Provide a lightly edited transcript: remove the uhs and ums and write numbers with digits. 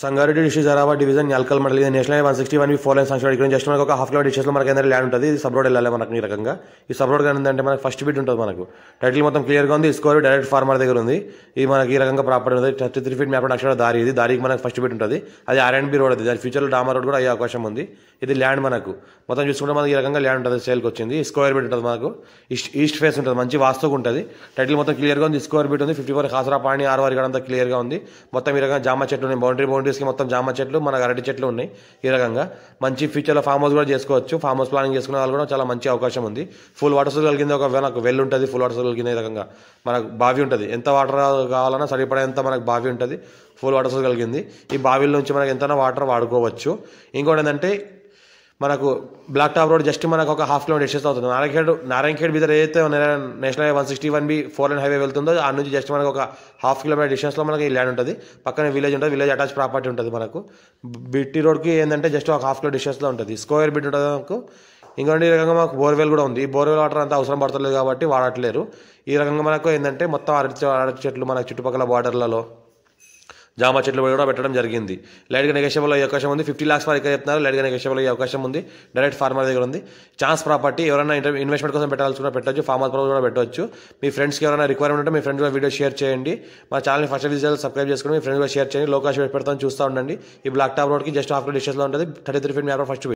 Sangareddy district Zaheerabad division Yalkal మండలి national highway 161 4 line సంక్షేమ ఇక్కడ జస్ట్ మనకు ఒక హాఫ్ కిలోమీటర్ డిస్టెన్స్ లో మనకి ఏదైనా ల్యాండ్ ఉంటుంది. ఇది సబ్ రోడ్ వెళ్ళాలి మనకు ఈ రకంగా. ఈ సబ్ రోడ్ కానీ ఏంటంటే మనకు ఫస్ట్ బిట్ ఉంటుంది. మనకు టైటిల్ మొత్తం క్లియర్ గా ఉంది. స్కోర్ డైరెక్ట్ ఫార్మర్ దగ్గర ఉంది. ఇది మనకి ఈ రకంగా ప్రాపర్టీ ఉంది. 33 ఫీట్ మ్యాప్ అక్షర దారి. ఇది దారికి మనకు ఫస్ట్ బిట్ ఉంటుంది. అది R&B రోడ్. అది దాని ఫ్యూచర్ లో డామర్ రోడ్ కూడా అయ్యే అవకాశం ఉంది. ఇది ల్యాండ్ మనకు మొత్తం చూసుకుంటే మనకి ఈ రకంగా ల్యాండ్ ఉంటుంది. సేల్కి వచ్చింది. స్క్వేర్ బిట్ ఉంటుంది. మనకు ఈస్ట్ ఫేస్ ఉంటుంది. మంచి వాస్తుగా ఉంటుంది. టైటిల్ మొత్తం క్లియర్ గా ఉంది. స్క్వేర్ బిట్ ఉంది. 54 హాసరా పాణి ఆర్వారి కూడా అంతా క్లియర్ గా ఉంది. మొత్తం ఈ రకంగా జామ చెట్లు ఉన్నాయి. బౌండరీస్ కి మొత్తం జామ చెట్లు, మనకు అరటి చెట్లు ఉన్నాయి. ఈ రకంగా మంచి ఫ్యూచర్లో ఫామ్ హౌస్ కూడా చేసుకోవచ్చు. ఫామ్ హౌస్ ప్లానింగ్ చేసుకునే వాళ్ళు కూడా చాలా మంచి అవకాశం ఉంది. ఫుల్ వాటర్ సోర్స్ కలిగింది. ఒక నాకు వెల్ ఉంటుంది. ఫుల్ వాటర్ సోర్స్ కలిగింది. ఈ రకంగా మనకు బావి ఉంటుంది. ఎంత వాటర్ కావాలన్నా సరిపడేంత మనకు బావి ఉంటుంది. ఫుల్ వాటర్ సోర్స్ కలిగింది. ఈ బావిల నుంచి మనకు ఎంతైనా వాటర్ వాడుకోవచ్చు. ఇంకోటి ఏంటంటే మనకు బ్లాక్ టాప్ రోడ్ జస్ట్ మనకు ఒక హాఫ్ కిలోమీటర్ డిస్టెన్స్ అవుతుంది. నారాయణఖేడ్ మీద ఏదైతే national highway 161B 4 line highway వెళ్తుందో ఆ నుంచి జస్ట్ మనకు ఒక హాఫ్ కిలోమీటర్ డిస్టెన్స్లో మనకి ఈ ల్యాండ్ ఉంటుంది. పక్కన విలేజ్ ఉంటుంది. విలేజ్ అటాచ్ ప్రాపర్టీ ఉంటుంది. మనకు బిట్టి రోడ్కి ఏంటంటే జస్ట్ ఒక హాఫ్ కిలోమీటర్ డిస్టెన్స్లో ఉంటుంది. స్క్వేర్ బిట్ ఉంటుంది మనకు. ఇంకోటి ఈ రకంగా మాకు బోర్వెల్ కూడా ఉంది. ఈ బోర్వెల్ వాటర్ అంతా అవసరం పడతలేదు కాబట్టి వాడట్లేరు. ఈ రకంగా మనకు ఏంటంటే మొత్తం అరటి చెట్లు మనకు చుట్టుపక్కల బార్డర్లలో జామ చెట్లు కూడా పెట్టడం జరిగింది. లైట్గా నెగోషియబుల్ అయ్యే అవకాశం ఉంది. 50 lakhs వరకు చెప్తున్నారు. లైట్గా నెగోషియబుల్ అయ్యే అవకాశం ఉంది. డైరెక్ట్ ఫార్మర్ దగ్గర ఉంది. Chance property. ఎవరైనా ఇన్వెస్ట్మెంట్ కోసం పెట్టాల్సి పెట్టచ్చు. ఫార్మ్ హౌస్ కూడా పెట్టవచ్చు. మీ ఫ్రెండ్స్కి ఎవరైనా రిక్వైర్మెంట్ ఉంటే మీ ఫ్రెండ్స్ కూడా వీడియో షేర్ చేయండి. మా ఛానల్ని ఫస్ట్ విజిట్ సబ్స్క్రైబ్ చేసుకుని మీ ఫ్రెండ్స్ కూడా షేర్ చేయండి. లోకాష్ పెడతాను చూస్తూ ఉండండి. ఈ బ్లాక్ టాప్ రోడ్కి జస్ట్ హాఫ్ డిస్టెన్స్లో ఉంటుంది. 33 ఫీట్ మ్యాప్ ఫస్ట్